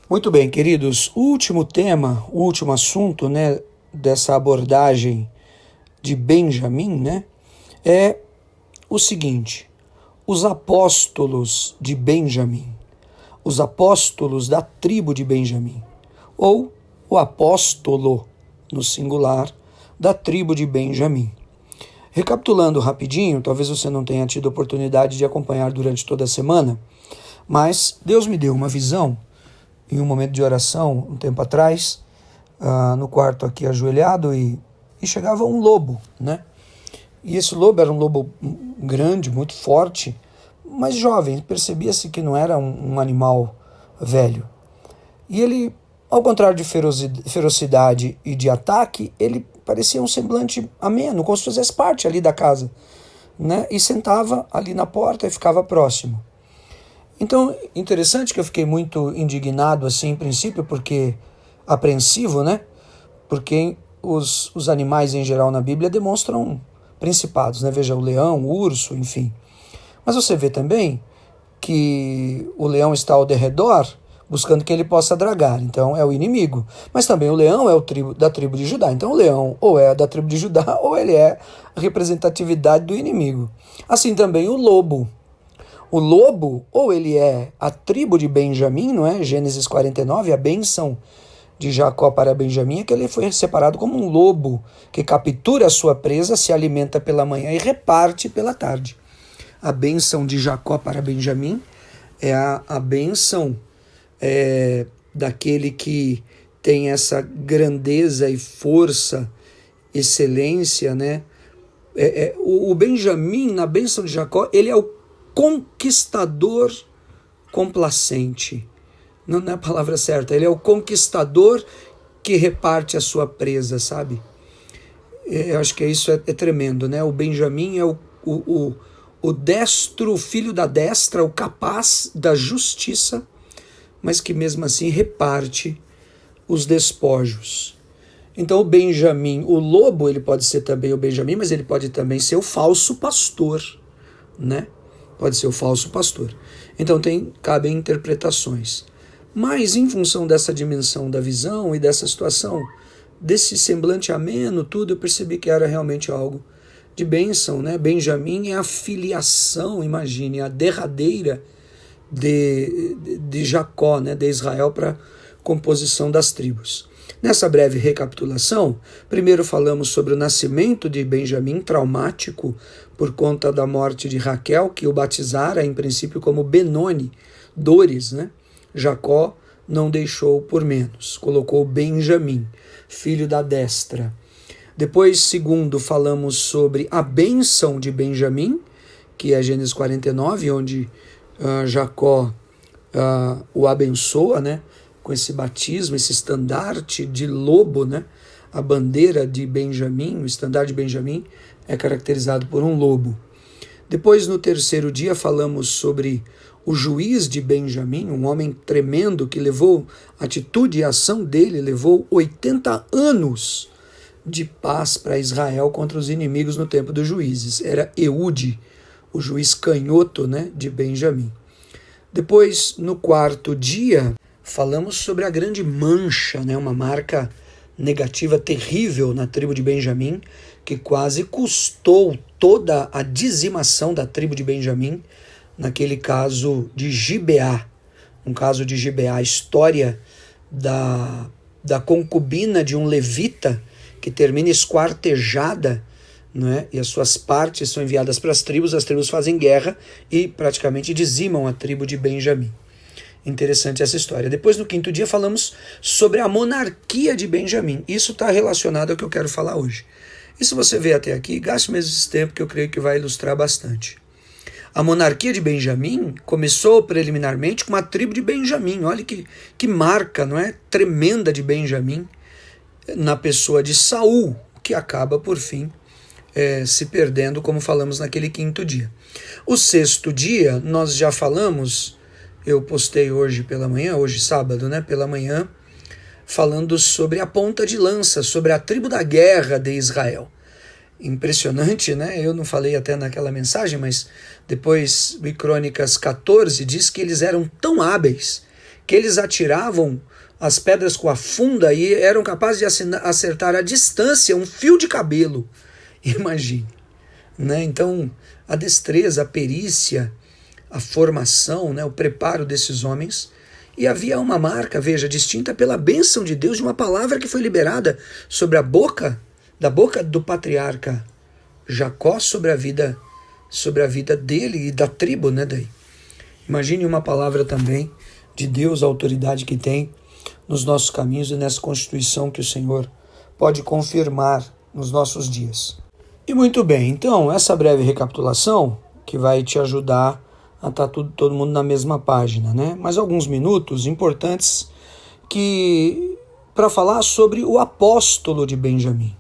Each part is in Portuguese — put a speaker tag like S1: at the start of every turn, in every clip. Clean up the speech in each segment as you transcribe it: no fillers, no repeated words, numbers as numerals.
S1: Muito bem, queridos. O último tema, o último assunto, né, dessa abordagem de Benjamim, né, é o seguinte: os apóstolos de Benjamim, os apóstolos da tribo de Benjamim, ou o apóstolo, no singular, da tribo de Benjamim. Recapitulando rapidinho, talvez você não tenha tido oportunidade de acompanhar durante toda a semana, mas Deus me deu uma visão em um momento de oração, um tempo atrás, no quarto aqui ajoelhado, e chegava um lobo, né? E esse lobo era um lobo grande, muito forte, mas jovem, percebia-se que não era um animal velho. E ele, ao contrário de ferocidade e de ataque, ele parecia um semblante ameno, como se fizesse parte ali da casa, né? E sentava ali na porta e ficava próximo. Então, interessante que eu fiquei muito indignado, assim, em princípio, porque apreensivo, né? Porque os animais em geral na Bíblia demonstram principados, né? Veja o leão, o urso, enfim. Mas você vê também que o leão está ao derredor buscando que ele possa dragar, então é o inimigo. Mas também o leão é da tribo de Judá, então o leão ou é da tribo de Judá ou ele é a representatividade do inimigo. Assim também o lobo. O lobo, ou ele é a tribo de Benjamim, não é? Gênesis 49, a bênção de Jacó para Benjamim é que ele foi separado como um lobo que captura a sua presa, se alimenta pela manhã e reparte pela tarde. A bênção de Jacó para Benjamim é a bênção daquele que tem essa grandeza e força, excelência, né? O Benjamim, na bênção de Jacó, ele é o conquistador complacente. Não é a palavra certa. Ele é o conquistador que reparte a sua presa, sabe? Eu acho que isso é tremendo, né? O Benjamim é o destro, o filho da destra, o capaz da justiça, mas que mesmo assim reparte os despojos. Então o Benjamim, o lobo, ele pode ser também o Benjamim, mas ele pode também ser o falso pastor, né? Pode ser o falso pastor. Então cabem interpretações. Mas em função dessa dimensão da visão e dessa situação, desse semblante ameno, tudo, eu percebi que era realmente algo de bênção, né? Benjamim é a filiação, imagine, a derradeira de Jacó, né? De Israel, para composição das tribos. Nessa breve recapitulação, primeiro falamos sobre o nascimento de Benjamim, traumático por conta da morte de Raquel, que o batizara em princípio como Benoni, dores, né? Jacó não deixou por menos, colocou Benjamim, filho da destra. Depois, segundo, falamos sobre a bênção de Benjamim, que é Gênesis 49, onde Jacó o abençoa, né? Com esse batismo, esse estandarte de lobo, né? A bandeira de Benjamim, o estandarte de Benjamim é caracterizado por um lobo. Depois, no terceiro dia, falamos sobre o juiz de Benjamim, um homem tremendo que levou, a atitude e a ação dele levou 80 anos de paz para Israel contra os inimigos no tempo dos juízes. Era Eude, o juiz canhoto, né, de Benjamim. Depois, no quarto dia, falamos sobre a grande mancha, né, uma marca negativa terrível na tribo de Benjamim, que quase custou toda a dizimação da tribo de Benjamim, naquele caso de Gibeá. Um caso de Gibeá, a história da concubina de um levita que termina esquartejada, né, e as suas partes são enviadas para as tribos fazem guerra e praticamente dizimam a tribo de Benjamim. Interessante essa história. Depois, no quinto dia, falamos sobre a monarquia de Benjamim. Isso está relacionado ao que eu quero falar hoje. E se você veio até aqui, gaste mesmo esse tempo que eu creio que vai ilustrar bastante. A monarquia de Benjamim começou preliminarmente com a tribo de Benjamim. Olha que marca, não é? Tremenda de Benjamim na pessoa de Saul, que acaba, por fim, se perdendo, como falamos naquele quinto dia. O sexto dia, nós já falamos, eu postei hoje pela manhã, hoje sábado, né, pela manhã, falando sobre a ponta de lança, sobre a tribo da guerra de Israel. Impressionante, né? Eu não falei até naquela mensagem, mas depois, em Crônicas 14, diz que eles eram tão hábeis que eles atiravam as pedras com a funda e eram capazes de acertar à distância um fio de cabelo. Imagine, né? Então, a destreza, a perícia, a formação, né, o preparo desses homens. E havia uma marca, veja, distinta pela bênção de Deus, de uma palavra que foi liberada sobre da boca do patriarca Jacó, sobre a vida dele e da tribo, né, daí. Imagine uma palavra também de Deus, a autoridade que tem nos nossos caminhos e nessa constituição que o Senhor pode confirmar nos nossos dias. E muito bem, então, essa breve recapitulação que vai te ajudar a estar todo mundo na mesma página, né? Mais alguns minutos importantes para falar sobre o apóstolo de Benjamim.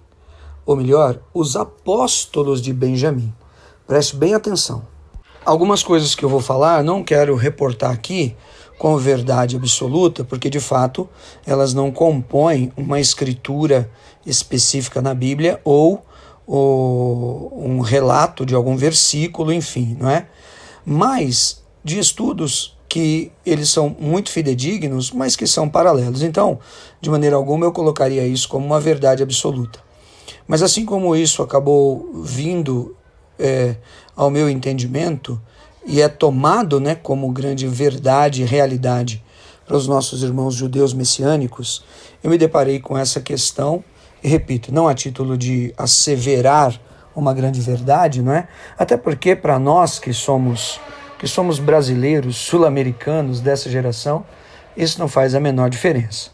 S1: Ou melhor, os apóstolos de Benjamim. Preste bem atenção. Algumas coisas que eu vou falar, não quero reportar aqui com verdade absoluta, porque de fato elas não compõem uma escritura específica na Bíblia ou um relato de algum versículo, enfim, não é? Mas de estudos que eles são muito fidedignos, mas que são paralelos. Então, de maneira alguma eu colocaria isso como uma verdade absoluta. Mas assim como isso acabou vindo ao meu entendimento e é tomado, né, como grande verdade e realidade para os nossos irmãos judeus messiânicos, eu me deparei com essa questão, e repito, não a título de asseverar uma grande verdade, não é? Até porque para nós que somos brasileiros, sul-americanos dessa geração, isso não faz a menor diferença.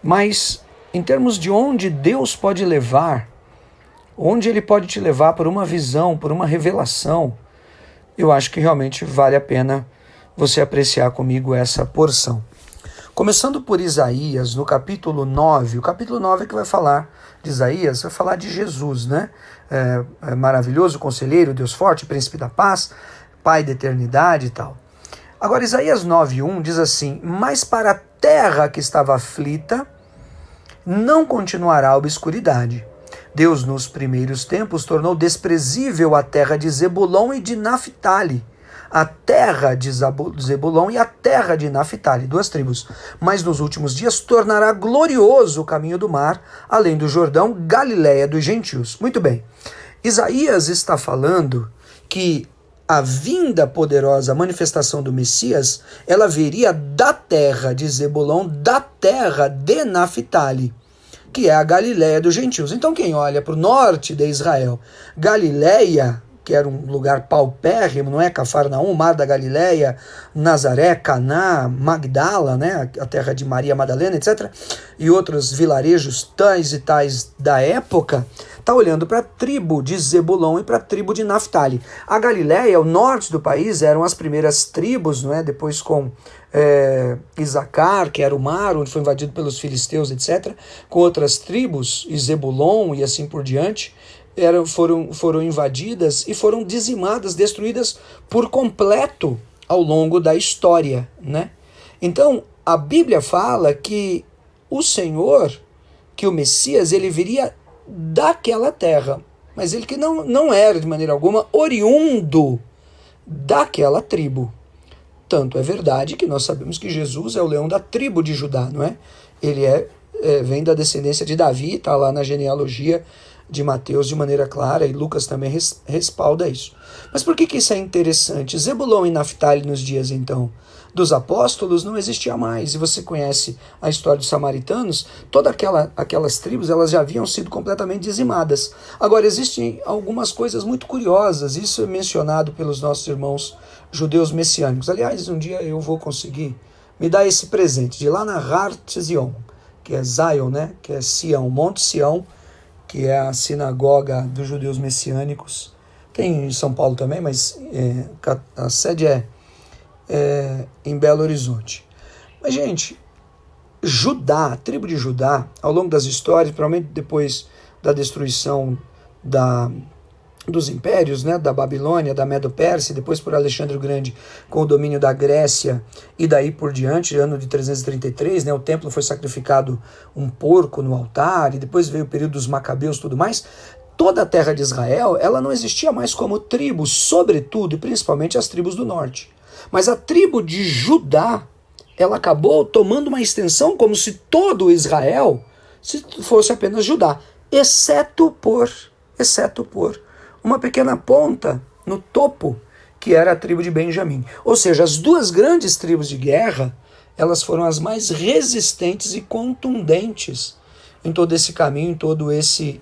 S1: Mas em termos de onde Deus pode levar, onde Ele pode te levar por uma visão, por uma revelação, eu acho que realmente vale a pena você apreciar comigo essa porção. Começando por Isaías, no capítulo 9, o capítulo 9 é que vai falar de Isaías, vai falar de Jesus, né? Maravilhoso conselheiro, Deus forte, príncipe da paz, pai da eternidade e tal. Agora, Isaías 9:1 diz assim: mas para a terra que estava aflita, não continuará a obscuridade. Deus, nos primeiros tempos, tornou desprezível a terra de Zebulon e de Naphtali, a terra de Zebulon e a terra de Naphtali, 2 tribos. Mas nos últimos dias tornará glorioso o caminho do mar, além do Jordão, Galiléia dos gentios. Muito bem, Isaías está falando que a vinda poderosa, a manifestação do Messias, ela viria da terra de Zebulon, da terra de Naphtali, que é a Galiléia dos gentios. Então quem olha para o norte de Israel, Galiléia, que era um lugar paupérrimo, não é? Cafarnaum, Mar da Galiléia, Nazaré, Caná, Magdala, né? A terra de Maria Madalena, etc., e outros vilarejos tais e tais da época, está olhando para a tribo de Zebulon e para a tribo de Naphtali. A Galiléia, o norte do país, eram as primeiras tribos, não é? Depois com Isacar, que era o mar, onde foi invadido pelos filisteus, etc., com outras tribos, e Zebulon e assim por diante, foram invadidas e foram dizimadas, destruídas por completo ao longo da história, né? Então, a Bíblia fala que o Senhor, que o Messias, ele viria daquela terra, mas ele que não era de maneira alguma oriundo daquela tribo. Tanto é verdade que nós sabemos que Jesus é o leão da tribo de Judá, não é? Ele vem da descendência de Davi, está lá na genealogia de Mateus de maneira clara, e Lucas também respalda isso. Mas por que isso é interessante? Zebulon e Naphtali nos dias então dos apóstolos não existia mais, e você conhece a história dos samaritanos, todas aquelas tribos elas já haviam sido completamente dizimadas. Agora existem algumas coisas muito curiosas, isso é mencionado pelos nossos irmãos judeus messiânicos. Aliás, um dia eu vou conseguir me dar esse presente, de lá na Har Zion, que é Zion, né? Que é Sião, Monte Sião, que é a sinagoga dos judeus messiânicos. Tem em São Paulo também, mas a sede é em Belo Horizonte. Mas, gente, Judá, a tribo de Judá, ao longo das histórias, provavelmente depois da destruição dos impérios, né, da Babilônia, da Medo-Pérsia, depois por Alexandre o Grande com o domínio da Grécia, e daí por diante, ano de 333, né, o templo foi sacrificado um porco no altar, e depois veio o período dos Macabeus e tudo mais. Toda a terra de Israel, ela não existia mais como tribo, sobretudo e principalmente as tribos do norte. Mas a tribo de Judá, ela acabou tomando uma extensão como se todo Israel fosse apenas Judá, exceto por uma pequena ponta no topo, que era a tribo de Benjamim. Ou seja, as duas grandes tribos de guerra, elas foram as mais resistentes e contundentes em todo esse caminho,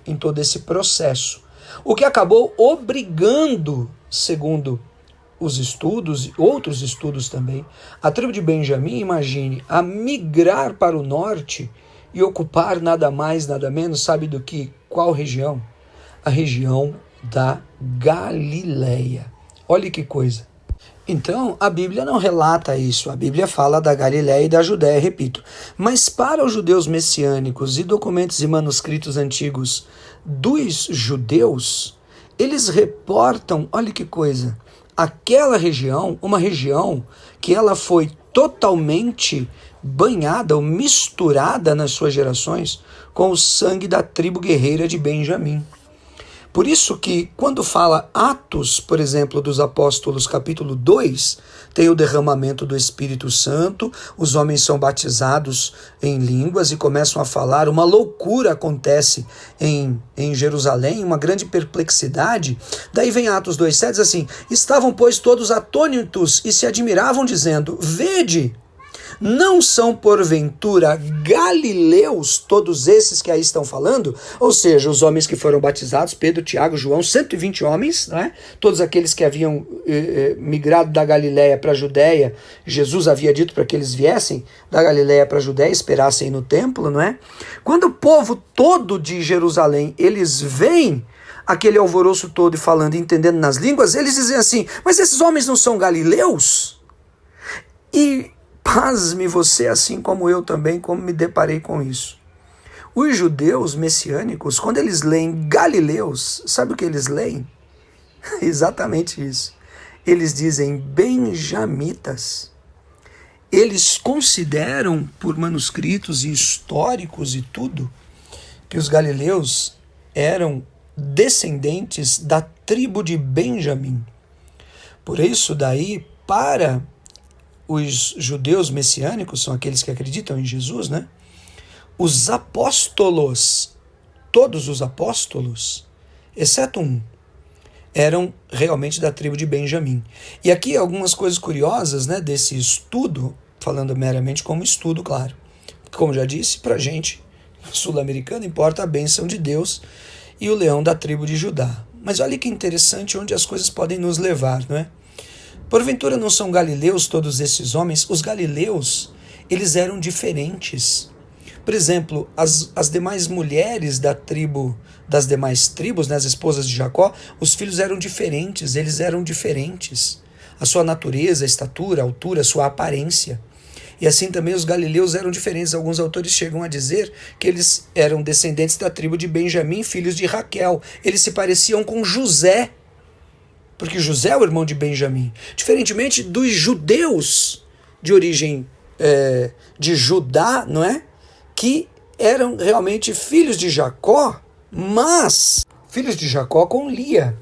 S1: em todo esse processo. O que acabou obrigando, segundo os estudos e outros estudos também, a tribo de Benjamim, imagine, a migrar para o norte e ocupar nada mais, nada menos, sabe do que qual região? A região da Galileia. Olha que coisa. Então, a Bíblia não relata isso, a Bíblia fala da Galileia e da Judéia, repito. Mas para os judeus messiânicos e documentos e manuscritos antigos dos judeus, eles reportam, olha que coisa, aquela região, uma região que ela foi totalmente banhada ou misturada nas suas gerações com o sangue da tribo guerreira de Benjamim. Por isso que quando fala Atos, por exemplo, dos Apóstolos, capítulo 2, tem o derramamento do Espírito Santo, os homens são batizados em línguas e começam a falar, uma loucura acontece em Jerusalém, uma grande perplexidade. Daí vem Atos 2,7, diz assim, estavam, pois, todos atônitos e se admiravam, dizendo, vede, não são porventura galileus todos esses que aí estão falando? Ou seja, os homens que foram batizados, Pedro, Tiago, João, 120 homens, né? Todos aqueles que haviam migrado da Galileia para a Judéia, Jesus havia dito para que eles viessem da Galileia para a Judéia, esperassem no templo, não é? Quando o povo todo de Jerusalém, eles veem aquele alvoroço todo e falando, entendendo nas línguas, eles dizem assim, mas esses homens não são galileus? E pasme você, assim como eu também, como me deparei com isso. Os judeus messiânicos, quando eles leem galileus, sabe o que eles leem? Exatamente isso. Eles dizem benjamitas. Eles consideram, por manuscritos e históricos e tudo, que os galileus eram descendentes da tribo de Benjamim. Por isso daí, para os judeus messiânicos, são aqueles que acreditam em Jesus, né? Os apóstolos, todos os apóstolos, exceto um, eram realmente da tribo de Benjamim. E aqui algumas coisas curiosas, né, desse estudo, falando meramente como estudo, claro. Como já disse, para a gente, sul-americano, importa a bênção de Deus e o leão da tribo de Judá. Mas olha que interessante onde as coisas podem nos levar, não é? Porventura não são galileus todos esses homens? Os galileus, eles eram diferentes. Por exemplo, as demais mulheres das demais tribos, né, as esposas de Jacó, os filhos eram diferentes, eles eram diferentes. A sua natureza, a estatura, a altura, a sua aparência. E assim também os galileus eram diferentes. Alguns autores chegam a dizer que eles eram descendentes da tribo de Benjamim, filhos de Raquel. Eles se pareciam com José, porque José é o irmão de Benjamim. Diferentemente dos judeus de origem de Judá, não é? Que eram realmente filhos de Jacó, mas filhos de Jacó com Lia.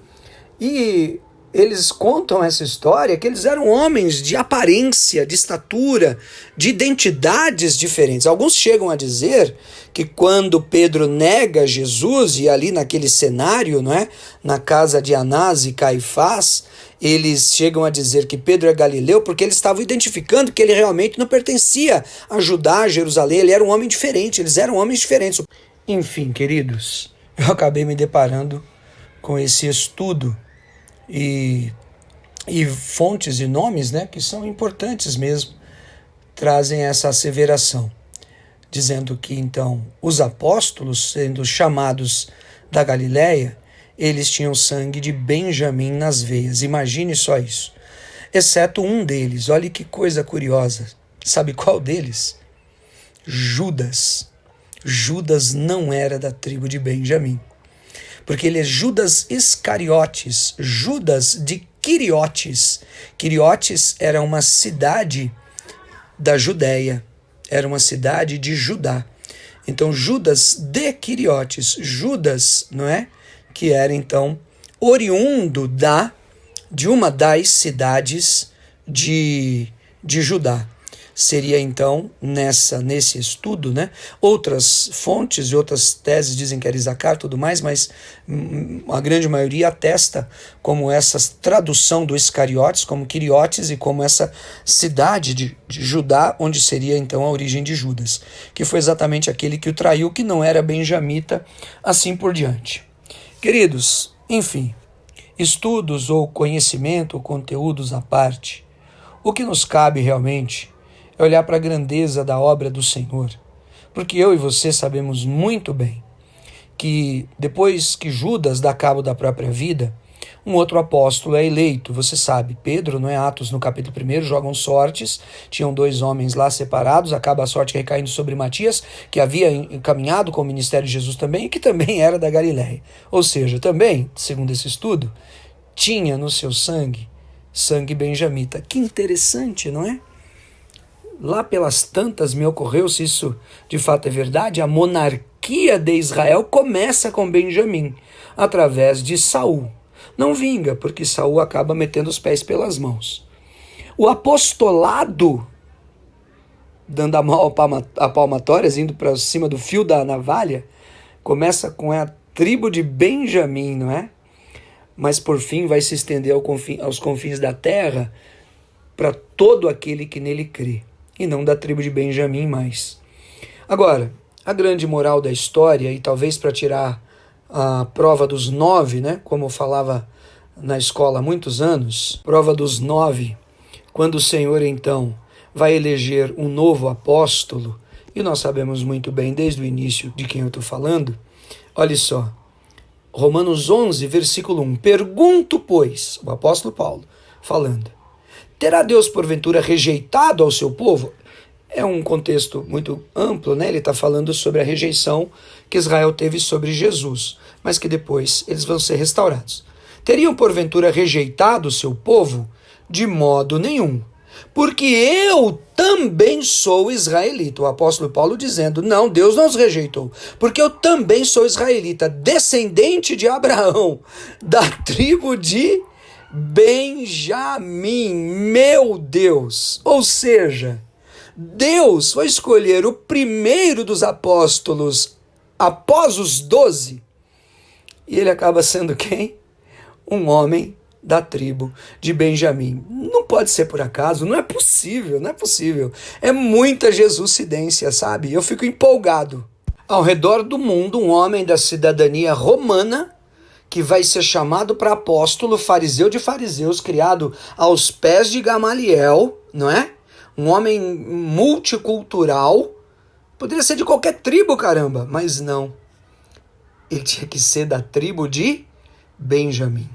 S1: E eles contam essa história que eles eram homens de aparência, de estatura, de identidades diferentes. Alguns chegam a dizer que quando Pedro nega Jesus, e ali naquele cenário, não é? Na casa de Anás e Caifás, eles chegam a dizer que Pedro é galileu porque eles estavam identificando que ele realmente não pertencia a Judá, a Jerusalém, ele era um homem diferente, eles eram homens diferentes. Enfim, queridos, eu acabei me deparando com esse estudo e fontes e nomes, né, que são importantes mesmo, trazem essa asseveração, dizendo que então os apóstolos, sendo chamados da Galileia, eles tinham sangue de Benjamim nas veias. Imagine só isso. Exceto um deles, olha que coisa curiosa. Sabe qual deles? Judas. Judas não era da tribo de Benjamim, porque ele é Judas Iscariotes, Judas de Quiriotes. Quiriotes era uma cidade da Judéia, era uma cidade de Judá. Então Judas de Quiriotes, Judas, não é? Que era então oriundo de uma das cidades de Judá. seria então nesse estudo, né? Outras fontes e outras teses dizem que era Isacar, tudo mais, mas a grande maioria atesta como essa tradução do Iscariotes, como Quiriotes, e como essa cidade de Judá, onde seria então a origem de Judas, que foi exatamente aquele que o traiu, que não era benjamita, assim por diante. Queridos, enfim, estudos ou conhecimento ou conteúdos à parte, o que nos cabe realmente é olhar para a grandeza da obra do Senhor, porque eu e você sabemos muito bem que depois que Judas dá cabo da própria vida, um outro apóstolo é eleito. Você sabe, Pedro, não é? Atos no capítulo 1, jogam sortes, tinham 2 homens lá separados, acaba a sorte recaindo sobre Matias, que havia encaminhado com o ministério de Jesus também, e que também era da Galiléia. Ou seja, também, segundo esse estudo, tinha no seu sangue benjamita. Que interessante, não é? Lá pelas tantas me ocorreu, se isso de fato é verdade, a monarquia de Israel começa com Benjamim, através de Saul. Não vinga, porque Saul acaba metendo os pés pelas mãos. O apostolado, dando a palmatórias, indo para cima do fio da navalha, começa com a tribo de Benjamim, não é? Mas por fim vai se estender aos confins da terra para todo aquele que nele crê, e não da tribo de Benjamim mais. Agora, a grande moral da história, e talvez para tirar a prova dos 9, né, como eu falava na escola há muitos anos, prova dos 9, quando o Senhor então vai eleger um novo apóstolo, e nós sabemos muito bem desde o início de quem eu estou falando. Olha só, Romanos 11, versículo 1, pergunto, pois, o apóstolo Paulo falando, terá Deus porventura rejeitado ao seu povo? É um contexto muito amplo, né? Ele está falando sobre a rejeição que Israel teve sobre Jesus, mas que depois eles vão ser restaurados. Teriam porventura rejeitado o seu povo? De modo nenhum, porque eu também sou israelita. O apóstolo Paulo dizendo, não, Deus não os rejeitou, porque eu também sou israelita, descendente de Abraão, da tribo de Benjamim, meu Deus. Ou seja, Deus foi escolher o primeiro dos apóstolos após os 12, e ele acaba sendo quem? Um homem da tribo de Benjamim. Não pode ser por acaso, não é possível, não é possível. É muita jesucidência, sabe? Eu fico empolgado. Ao redor do mundo, um homem da cidadania romana, que vai ser chamado para apóstolo, fariseu de fariseus, criado aos pés de Gamaliel, não é? Um homem multicultural, poderia ser de qualquer tribo, caramba, mas não. Ele tinha que ser da tribo de Benjamim.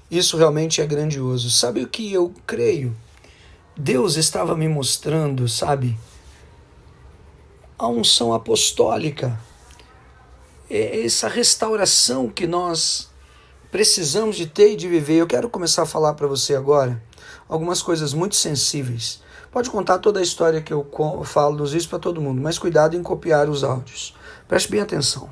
S1: Isso realmente é grandioso. Sabe o que eu creio? Deus estava me mostrando, sabe, a unção apostólica, essa restauração que nós precisamos de ter e de viver. Eu quero começar a falar para você agora algumas coisas muito sensíveis. Pode contar toda a história que eu falo dos vídeos para todo mundo, mas cuidado em copiar os áudios. Preste bem atenção.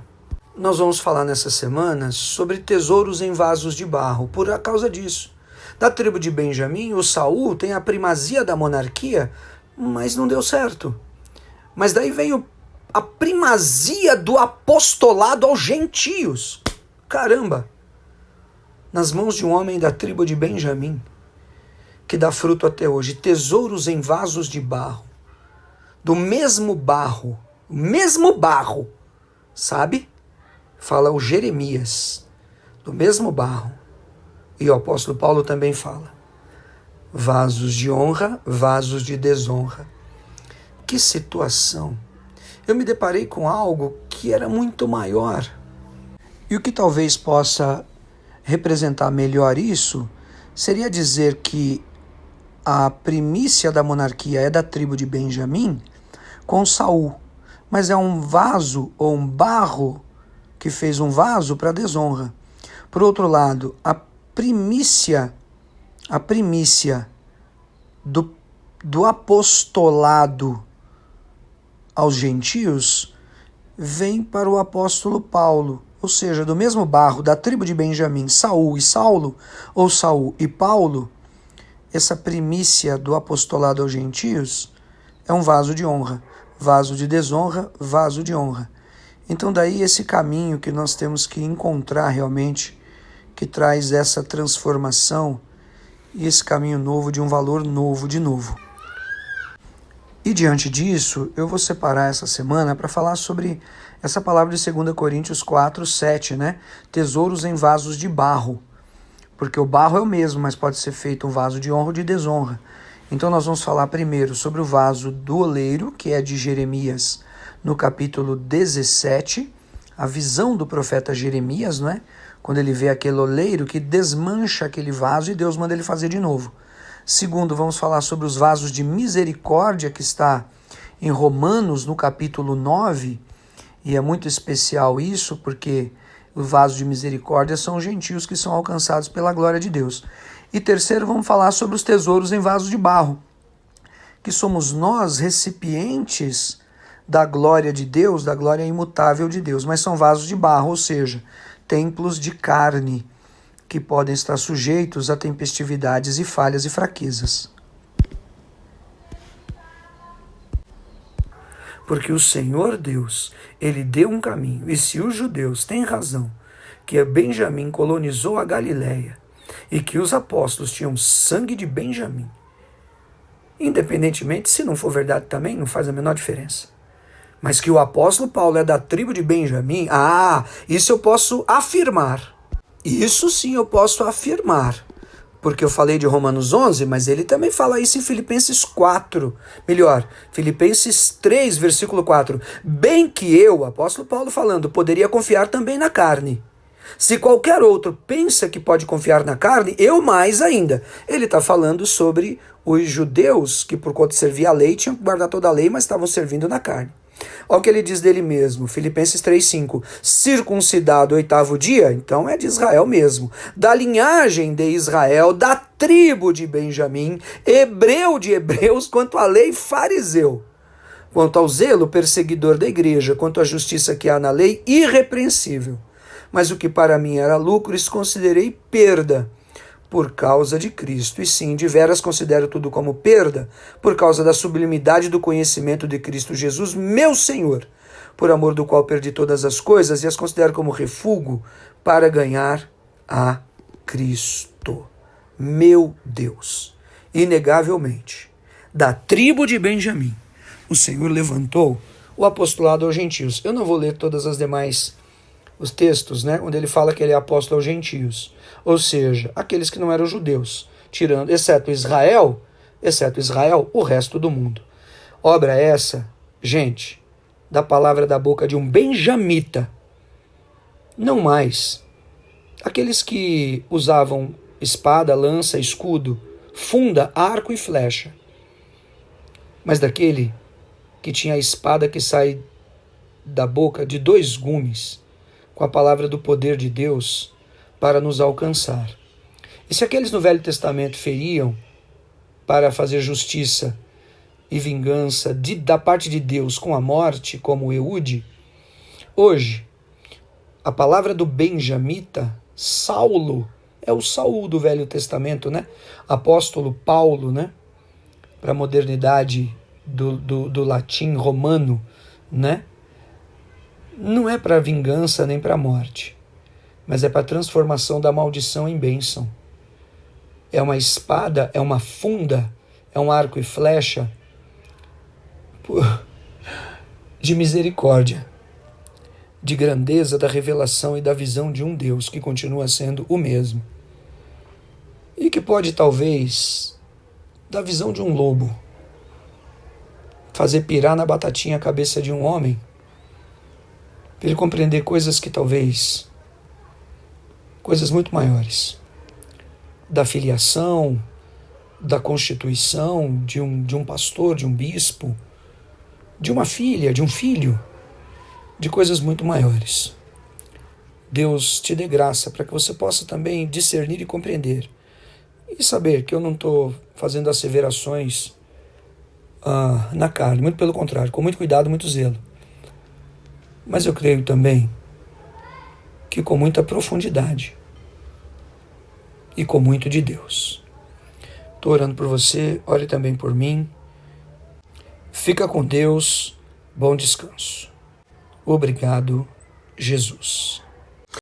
S1: Nós vamos falar nessa semana sobre tesouros em vasos de barro, por causa disso. Da tribo de Benjamim, o Saul tem a primazia da monarquia, mas não deu certo. Mas daí veio a primazia do apostolado aos gentios. Caramba! Nas mãos de um homem da tribo de Benjamim, que dá fruto até hoje. Tesouros em vasos de barro. Do mesmo barro, sabe? Fala o Jeremias, do mesmo barro. E o apóstolo Paulo também fala. Vasos de honra, vasos de desonra. Que situação! Eu me deparei com algo que era muito maior. E o que talvez possa representar melhor isso seria dizer que a primícia da monarquia é da tribo de Benjamim com Saul, mas é um vaso ou um barro que fez um vaso para desonra. Por outro lado, a primícia do apostolado aos gentios vem para o apóstolo Paulo, ou seja, do mesmo barro da tribo de Benjamim, Saul e Saulo, ou Saul e Paulo. Essa primícia do apostolado aos gentios é um vaso de honra. Vaso de desonra, vaso de honra. Então daí esse caminho que nós temos que encontrar realmente, que traz essa transformação e esse caminho novo de um valor novo de novo. E diante disso, eu vou separar essa semana para falar sobre essa palavra de 2 Coríntios 4, 7, né? Tesouros em vasos de barro. Porque o barro é o mesmo, mas pode ser feito um vaso de honra ou de desonra. Então nós vamos falar primeiro sobre o vaso do oleiro, que é de Jeremias, no capítulo 17, a visão do profeta Jeremias, não é? Quando ele vê aquele oleiro que desmancha aquele vaso e Deus manda ele fazer de novo. Segundo, vamos falar sobre os vasos de misericórdia, que está em Romanos, no capítulo 9, e é muito especial isso, porque os vasos de misericórdia são os gentios que são alcançados pela glória de Deus. E terceiro, vamos falar sobre os tesouros em vasos de barro, que somos nós, recipientes da glória de Deus, da glória imutável de Deus, mas são vasos de barro, ou seja, templos de carne, que podem estar sujeitos a tempestividades e falhas e fraquezas. Porque o Senhor Deus, ele deu um caminho, e se os judeus têm razão, que Benjamim colonizou a Galileia, e que os apóstolos tinham sangue de Benjamim, independentemente, se não for verdade também, não faz a menor diferença. Mas que o apóstolo Paulo é da tribo de Benjamim, isso eu posso afirmar. Isso sim eu posso afirmar, porque eu falei de Romanos 11, mas ele também fala isso em Filipenses 4, Filipenses 3, versículo 4. Bem que eu, apóstolo Paulo falando, poderia confiar também na carne. Se qualquer outro pensa que pode confiar na carne, eu mais ainda. Ele está falando sobre os judeus que por conta de servir a lei tinham que guardar toda a lei, mas estavam servindo na carne. Olha o que ele diz dele mesmo, Filipenses 3,5. Circuncidado 8º dia, então é de Israel mesmo. Da linhagem de Israel, da tribo de Benjamim, hebreu de hebreus, quanto à lei, fariseu. Quanto ao zelo, perseguidor da igreja, quanto à justiça que há na lei, irrepreensível. Mas o que para mim era lucro, isso considerei perda por causa de Cristo. E sim, de veras considero tudo como perda, por causa da sublimidade do conhecimento de Cristo Jesus, meu Senhor, por amor do qual perdi todas as coisas e as considero como refúgio para ganhar a Cristo. Meu Deus, inegavelmente, da tribo de Benjamim, o Senhor levantou o apostolado aos gentios. Eu não vou ler todas as demais os textos, né, onde ele fala que ele é apóstolo aos gentios, ou seja, aqueles que não eram judeus, tirando, exceto Israel, o resto do mundo. Obra essa, gente, da palavra da boca de um benjamita, não mais aqueles que usavam espada, lança, escudo, funda, arco e flecha, mas daquele que tinha a espada que sai da boca de 2 gumes, com a palavra do poder de Deus para nos alcançar. E se aqueles no Velho Testamento feriam para fazer justiça e vingança da parte de Deus com a morte, como Eude, hoje, a palavra do benjamita, Saulo, é o Saul do Velho Testamento, né? Apóstolo Paulo, né? Para a modernidade do latim romano, né? Não é para vingança nem para morte, mas é para a transformação da maldição em bênção. É uma espada, é uma funda, é um arco e flecha de misericórdia, de grandeza da revelação e da visão de um Deus que continua sendo o mesmo. E que pode, talvez, da visão de um lobo, fazer pirar na batatinha a cabeça de um homem, para ele compreender coisas que talvez, coisas muito maiores, da filiação, da constituição de um pastor, de um bispo, de uma filha, de um filho, de coisas muito maiores. Deus te dê graça para que você possa também discernir e compreender, e saber que eu não estou fazendo asseverações na carne, muito pelo contrário, com muito cuidado, muito zelo. Mas eu creio também que com muita profundidade e com muito de Deus. Estou orando por você, ore também por mim. Fica com Deus, bom descanso. Obrigado, Jesus.